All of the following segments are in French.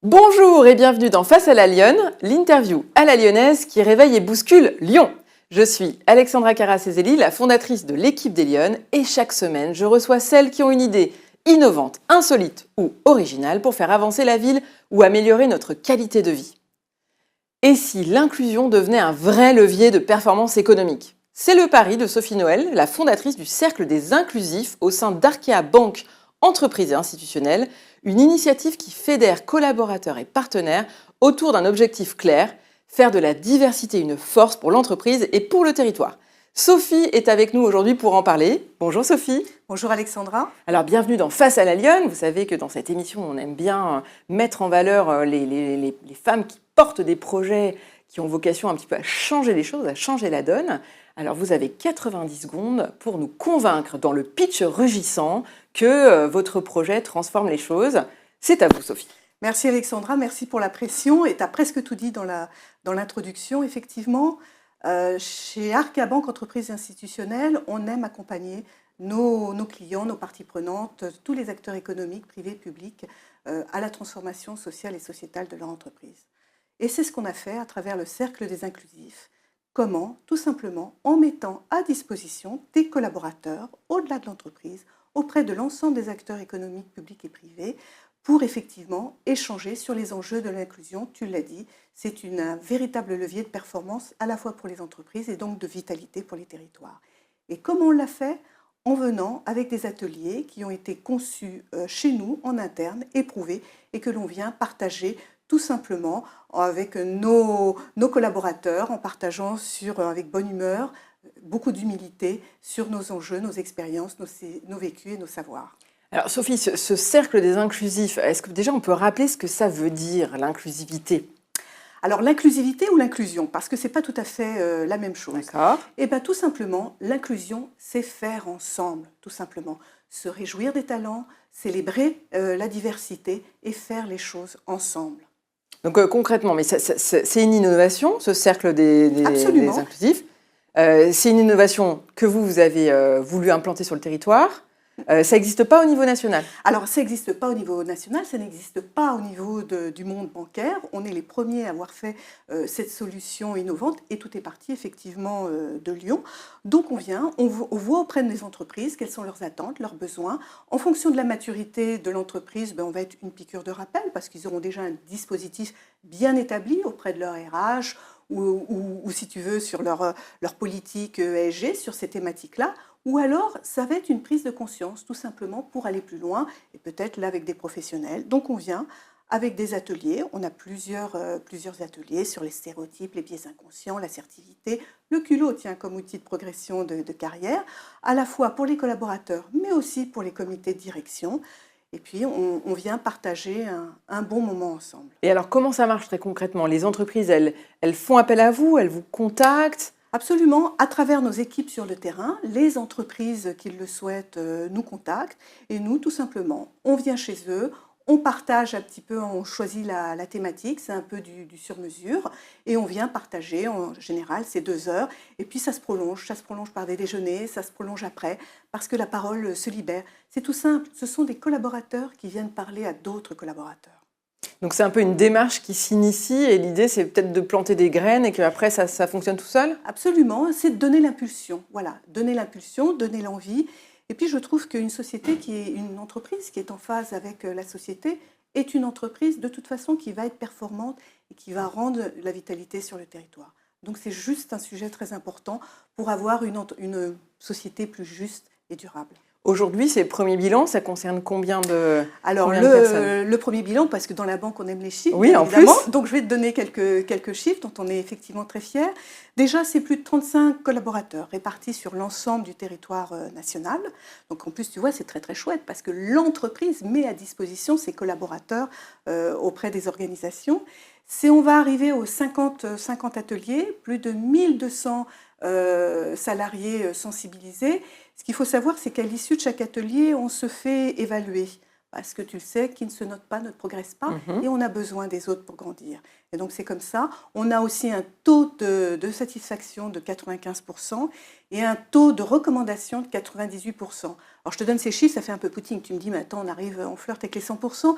Bonjour et bienvenue dans Face à la Lyonne, l'interview à la lyonnaise qui réveille et bouscule Lyon. Je suis Alexandra Caracezeli, la fondatrice de l'équipe des Lyonnes, et chaque semaine, je reçois celles qui ont une idée innovante, insolite ou originale pour faire avancer la ville ou améliorer notre qualité de vie. Et si l'inclusion devenait un vrai levier de performance économique? C'est le pari de Sophie Noël, la fondatrice du Cercle des Inclusifs au sein d'Arkea Banque, entreprise et institutionnelle, une initiative qui fédère collaborateurs et partenaires autour d'un objectif clair, faire de la diversité une force pour l'entreprise et pour le territoire. Sophie est avec nous aujourd'hui pour en parler. Bonjour Sophie. Bonjour Alexandra. Alors bienvenue dans Face à la Lyonne. Vous savez que dans cette émission, on aime bien mettre en valeur les femmes qui portent des projets qui ont vocation un petit peu à changer les choses, à changer la donne. Alors vous avez 90 secondes pour nous convaincre dans le pitch rugissant que votre projet transforme les choses. C'est à vous Sophie. Merci Alexandra, merci pour la pression. Et tu as presque tout dit dans l'introduction. Effectivement, chez Arkea Banque, entreprise institutionnelle, on aime accompagner nos clients, nos parties prenantes, tous les acteurs économiques, privés, publics, à la transformation sociale et sociétale de leur entreprise. Et c'est ce qu'on a fait à travers le Cercle des Inclusifs. Comment? Tout simplement en mettant à disposition des collaborateurs au-delà de l'entreprise, auprès de l'ensemble des acteurs économiques, publics et privés, pour effectivement échanger sur les enjeux de l'inclusion. Tu l'as dit, c'est un véritable levier de performance à la fois pour les entreprises et donc de vitalité pour les territoires. Et comment on l'a fait? En venant avec des ateliers qui ont été conçus chez nous, en interne, éprouvés, et que l'on vient partager tout simplement avec nos collaborateurs, en partageant avec bonne humeur, beaucoup d'humilité sur nos enjeux, nos expériences, nos vécus et nos savoirs. Alors Sophie, ce cercle des inclusifs, est-ce que déjà on peut rappeler ce que ça veut dire, l'inclusivité? Alors l'inclusivité ou l'inclusion, parce que ce n'est pas tout à fait la même chose. D'accord. Et bien tout simplement, l'inclusion, c'est faire ensemble, tout simplement. Se réjouir des talents, célébrer la diversité et faire les choses ensemble. Donc concrètement, mais c'est une innovation, ce cercle des inclusifs. C'est une innovation que vous avez voulu implanter sur le territoire. Ça n'existe pas au niveau national? Alors, ça n'existe pas au niveau national, ça n'existe pas au niveau du monde bancaire. On est les premiers à avoir fait cette solution innovante et tout est parti effectivement de Lyon. Donc, on voit auprès des entreprises quelles sont leurs attentes, leurs besoins. En fonction de la maturité de l'entreprise, on va être une piqûre de rappel parce qu'ils auront déjà un dispositif bien établi auprès de leur RH ou si tu veux, sur leur politique ESG, sur ces thématiques-là. Ou alors, ça va être une prise de conscience, tout simplement, pour aller plus loin, et peut-être là avec des professionnels. Donc on vient avec des ateliers, on a plusieurs ateliers sur les stéréotypes, les biais inconscients, l'assertivité, le culot, tiens, comme outil de progression de carrière, à la fois pour les collaborateurs, mais aussi pour les comités de direction. Et puis, on vient partager un bon moment ensemble. Et alors, comment ça marche très concrètement? Les entreprises, elles font appel à vous, elles vous contactent? Absolument, à travers nos équipes sur le terrain, les entreprises qui le souhaitent nous contactent et nous, tout simplement, on vient chez eux, on partage un petit peu, on choisit la thématique, c'est un peu du sur-mesure et on vient partager, en général, c'est 2 heures et puis ça se prolonge par des déjeuners, ça se prolonge après parce que la parole se libère. C'est tout simple, ce sont des collaborateurs qui viennent parler à d'autres collaborateurs. Donc c'est un peu une démarche qui s'initie et l'idée c'est peut-être de planter des graines et qu'après ça fonctionne tout seul? Absolument, c'est de donner l'impulsion, voilà, donner l'impulsion, donner l'envie. Et puis je trouve qu'une société une entreprise qui est en phase avec la société est une entreprise de toute façon qui va être performante et qui va rendre la vitalité sur le territoire. Donc c'est juste un sujet très important pour avoir une société plus juste et durable. Aujourd'hui, ces premiers bilans, ça concerne combien de personnes? Le premier bilan, parce que dans la banque, on aime les chiffres, oui, bien en évidemment. plus. Donc, je vais te donner quelques chiffres dont on est effectivement très fiers. Déjà, c'est plus de 35 collaborateurs répartis sur l'ensemble du territoire national. Donc, en plus, tu vois, c'est très, très chouette parce que l'entreprise met à disposition ses collaborateurs auprès des organisations. On va arriver aux 50 ateliers, plus de 1200 salariés sensibilisés. Ce qu'il faut savoir, c'est qu'à l'issue de chaque atelier, on se fait évaluer. Parce que tu le sais, qui ne se note pas ne progresse pas et on a besoin des autres pour grandir. Et donc c'est comme ça. On a aussi un taux de satisfaction de 95% et un taux de recommandation de 98%. Alors je te donne ces chiffres, ça fait un peu poutine. Tu me dis, mais attends, on flirte avec les 100%.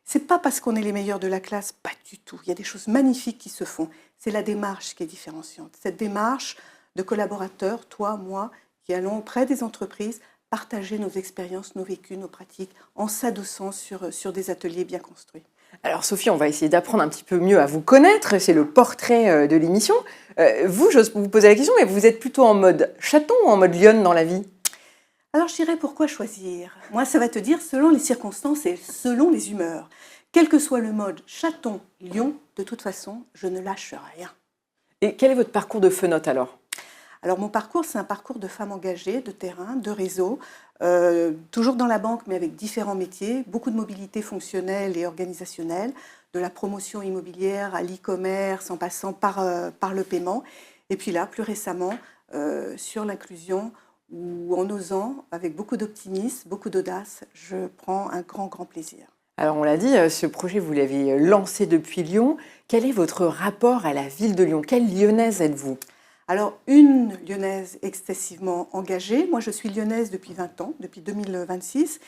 C'est pas parce qu'on est les meilleurs de la classe, pas du tout. Il y a des choses magnifiques qui se font. C'est la démarche qui est différenciante. Cette démarche de collaborateurs, toi, moi, qui allons auprès des entreprises partager nos expériences, nos vécus, nos pratiques, en s'adossant sur des ateliers bien construits. Alors Sophie, on va essayer d'apprendre un petit peu mieux à vous connaître, c'est le portrait de l'émission. Vous, j'ose vous poser la question, mais vous êtes plutôt en mode chaton ou en mode lionne dans la vie? Alors je dirais pourquoi choisir? Moi, ça va te dire selon les circonstances et selon les humeurs. Quel que soit le mode chaton, lion, de toute façon, je ne lâche rien. Et quel est votre parcours de fenote alors? Alors mon parcours, c'est un parcours de femme engagée, de terrain, de réseau, toujours dans la banque, mais avec différents métiers, beaucoup de mobilité fonctionnelle et organisationnelle, de la promotion immobilière à l'e-commerce, en passant par le paiement. Et puis là, plus récemment, sur l'inclusion, où en osant, avec beaucoup d'optimisme, beaucoup d'audace, je prends un grand, grand plaisir. Alors on l'a dit, ce projet, vous l'avez lancé depuis Lyon. Quel est votre rapport à la ville de Lyon? Quelle lyonnaise êtes-vous? Alors, une lyonnaise excessivement engagée. Moi, je suis lyonnaise depuis 20 ans, depuis 2026.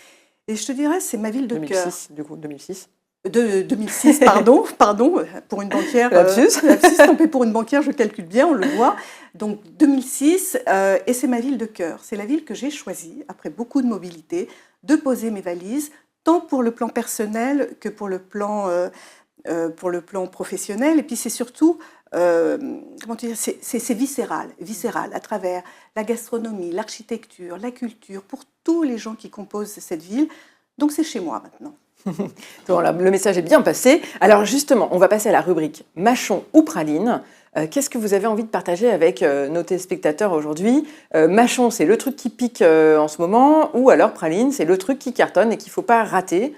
Et je te dirais, c'est ma ville de cœur. 2006, du coup, 2006. 2006, pardon, pour une banquière. Lapsus. Tant pis, pour une banquière, je calcule bien, on le voit. Donc 2006, et c'est ma ville de cœur. C'est la ville que j'ai choisie, après beaucoup de mobilité, de poser mes valises, tant pour le plan personnel que pour le plan professionnel. Et puis c'est surtout, comment dire, c'est viscéral à travers la gastronomie, l'architecture, la culture, pour tous les gens qui composent cette ville. Donc c'est chez moi maintenant. Bon, là, le message est bien passé. Alors justement, on va passer à la rubrique Mâchon ou praline. Qu'est-ce que vous avez envie de partager avec nos téléspectateurs aujourd'hui? Mâchon, c'est le truc qui pique en ce moment, ou alors praline, c'est le truc qui cartonne et qu'il ne faut pas rater.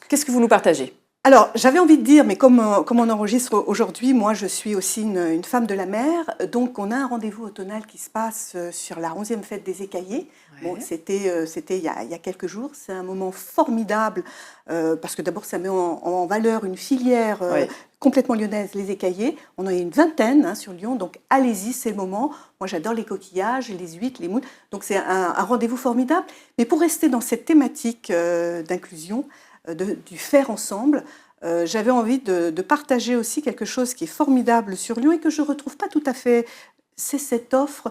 Qu'est-ce que vous nous partagez? Alors, j'avais envie de dire, mais comme on enregistre aujourd'hui, moi je suis aussi une femme de la mer, donc on a un rendez-vous automnal qui se passe sur la 11e fête des écaillés. Ouais. Bon, c'était il y a quelques jours, c'est un moment formidable, parce que d'abord ça met en valeur une filière Ouais. complètement lyonnaise, les écaillés. On en a une vingtaine sur Lyon, donc allez-y, c'est le moment. Moi j'adore les coquillages, les huîtres, les moules, donc c'est un rendez-vous formidable. Mais pour rester dans cette thématique d'inclusion, du faire ensemble, j'avais envie de partager aussi quelque chose qui est formidable sur Lyon et que je ne retrouve pas tout à fait. C'est cette offre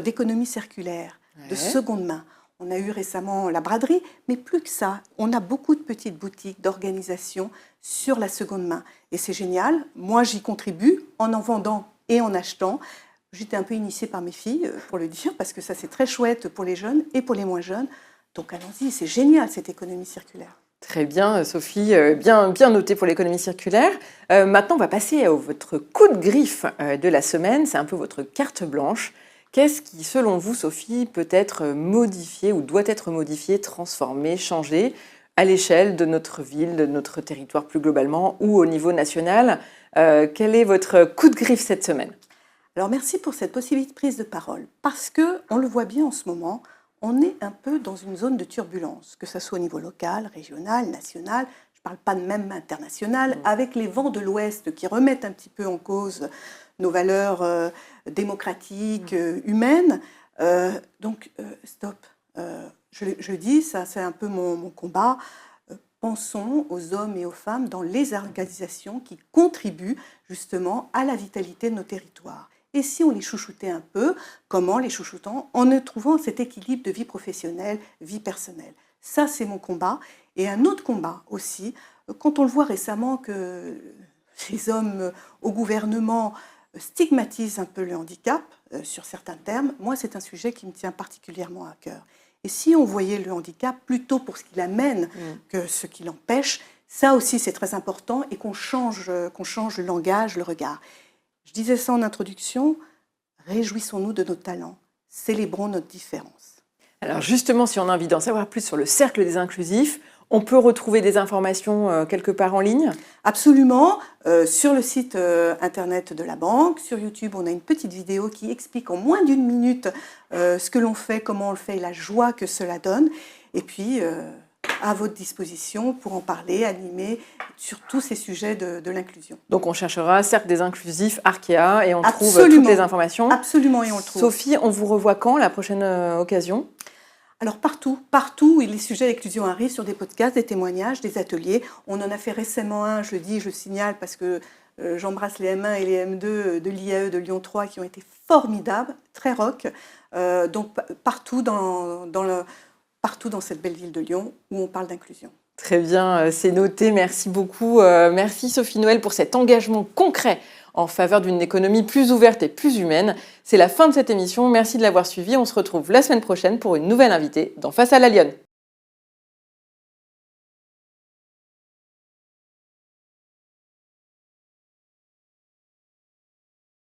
d'économie circulaire, de seconde main. On a eu récemment la braderie, mais plus que ça, on a beaucoup de petites boutiques d'organisation sur la seconde main. Et c'est génial, moi j'y contribue en vendant et en achetant. J'étais un peu initiée par mes filles, pour le dire, parce que ça c'est très chouette pour les jeunes et pour les moins jeunes. Donc allons-y, c'est génial cette économie circulaire. Très bien, Sophie, bien noté pour l'économie circulaire. Maintenant, on va passer à votre coup de griffe de la semaine. C'est un peu votre carte blanche. Qu'est-ce qui, selon vous, Sophie, peut être modifié ou doit être modifié, transformé, changé à l'échelle de notre ville, de notre territoire plus globalement ou au niveau national? Quel est votre coup de griffe cette semaine? Alors merci pour cette possibilité de prise de parole, parce qu'on le voit bien en ce moment, on est un peu dans une zone de turbulence, que ce soit au niveau local, régional, national, je ne parle pas de même international, avec les vents de l'Ouest qui remettent un petit peu en cause nos valeurs démocratiques, humaines. Donc, stop. Je dis, ça c'est un peu mon combat. Pensons aux hommes et aux femmes dans les organisations qui contribuent justement à la vitalité de nos territoires. Et si on les chouchoutait un peu, comment les chouchoutant? En trouvant cet équilibre de vie professionnelle, vie personnelle. Ça, c'est mon combat. Et un autre combat aussi, quand on le voit récemment que les hommes au gouvernement stigmatisent un peu le handicap sur certains termes, moi, c'est un sujet qui me tient particulièrement à cœur. Et si on voyait le handicap plutôt pour ce qu'il amène que ce qui l'empêche, ça aussi, c'est très important et qu'on change le langage, le regard. Je disais ça en introduction, réjouissons-nous de nos talents, célébrons notre différence. Alors justement, si on a envie d'en savoir plus sur le Cercle des Inclusifs, on peut retrouver des informations quelque part en ligne? Absolument, sur le site internet de la banque, sur YouTube, on a une petite vidéo qui explique en moins d'une minute ce que l'on fait, comment on le fait et la joie que cela donne. Et puis, à votre disposition pour en parler, animer sur tous ces sujets de l'inclusion. Donc on cherchera Cercle des Inclusifs, Arkea, et on trouve Absolument. toutes les informations. Absolument, et on le trouve. Sophie, on vous revoit quand, la prochaine occasion? Alors partout où les sujets d'inclusion arrivent, sur des podcasts, des témoignages, des ateliers. On en a fait récemment un, je signale parce que j'embrasse les M1 et les M2 de l'IAE de Lyon 3 qui ont été formidables, très rock. Donc partout dans cette belle ville de Lyon où on parle d'inclusion. Très bien, c'est noté, merci beaucoup. Merci Sophie Noël pour cet engagement concret en faveur d'une économie plus ouverte et plus humaine. C'est la fin de cette émission, merci de l'avoir suivie. On se retrouve la semaine prochaine pour une nouvelle invitée dans Face à la Lyonne.